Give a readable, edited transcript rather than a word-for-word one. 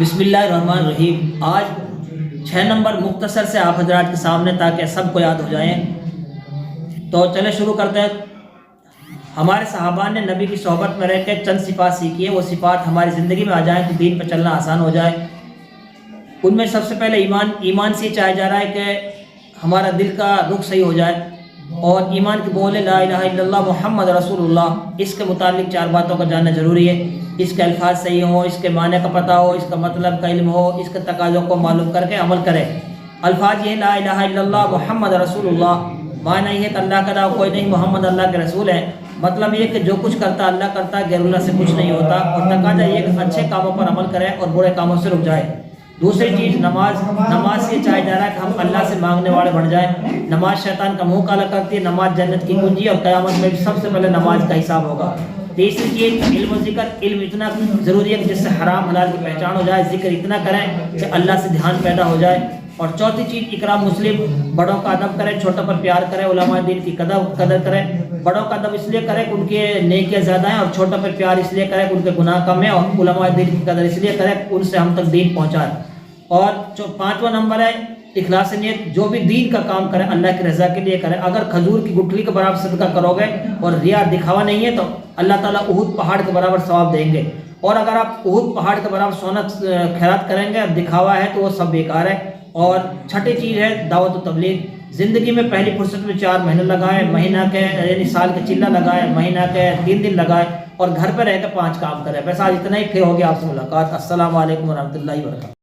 بسم اللہ الرحمن الرحیم۔ آج 6 نمبر مختصر سے آپ حضرات کے سامنے تاکہ سب کو یاد ہو جائیں، تو چلے شروع کرتے ہیں۔ ہمارے صحابہ نے نبی کی صحبت میں رہ کے چند صفات سیکھی ہیں، وہ صفات ہماری زندگی میں آ جائیں تو دین پہ چلنا آسان ہو جائے۔ ان میں سب سے پہلے ایمان سے چاہا جا رہا ہے کہ ہمارا دل کا رخ صحیح ہو جائے، اور ایمان کی بولے لا الہ الا اللہ محمد رسول اللہ، اس کے متعلق 4 باتوں کا جاننا ضروری ہے۔ اس کے الفاظ صحیح ہوں، اس کے معنی کا پتہ ہو، اس کا مطلب کا علم ہو، اس کے تقاضوں کو معلوم کر کے عمل کرے۔ الفاظ یہ لا الہ الا اللہ محمد رسول اللہ، معنی یہ ہے کہ اللہ کا علاوہ کوئی نہیں، محمد اللہ کے رسول ہیں۔ مطلب یہ کہ جو کچھ کرتا اللہ کرتا ہے، غیر اللہ سے کچھ نہیں ہوتا۔ اور تقاضا یہ کہ اچھے کاموں پر عمل کرے اور برے کاموں سے رک جائے۔ دوسری چیز نماز سے چاہا جا رہا ہے کہ ہم اللہ سے مانگنے والے بن جائیں۔ نماز شیطان کا منہ کالا کرتی ہے، نماز جنت کی کنجی، اور قیامت میں بھی سب سے پہلے نماز کا حساب ہوگا۔ تیسری چیز علم و ذکر، علم اتنا ضروری ہے کہ جس سے حرام حلال کی پہچان ہو جائے، ذکر اتنا کریں کہ اللہ سے دھیان پیدا ہو جائے۔ اور چوتھی چیز اکرام مسلم، بڑوں کا ادب کرے، چھوٹوں پر پیار کرے، علماء دین کی قدر کرے۔ بڑوں کا ادب اس لیے کرے کہ ان کے نیکیاں زیادہ ہیں، اور چھوٹوں پر پیار اس لیے کرے کہ ان کے گناہ کم ہیں، اور علماء دین کی قدر اس لیے کرے کہ ان سے ہم تک دین پہنچائے۔ اور 5واں نمبر ہے اخلاص نیت، جو بھی دین کا کام کرے اللہ کی رضا کے لیے کرے۔ اگر کھجور کی گٹھلی کے برابر صدقہ کرو گے اور ریا دکھاوا نہیں ہے تو اللہ تعالیٰ احد پہاڑ کے برابر ثواب دیں گے۔ اور اگر آپ احد پہاڑ کے برابر سونا خیرات کریں گے اور دکھاوا ہے تو وہ سب بیکار ہے۔ اور چھٹی چیز ہے دعوت و تبلیغ۔ زندگی میں پہلی فرصت میں 4 مہینے لگائے، مہینہ کے یعنی سال کے چلہ لگائے، مہینہ کے 3 دن لگائے، اور گھر پہ رہ کے 5 کام کرے۔ بس آج اتنا ہی، پھر ہوگی آپ سے ملاقات۔ السلام علیکم ورحمۃ اللہ وبرکاتہ۔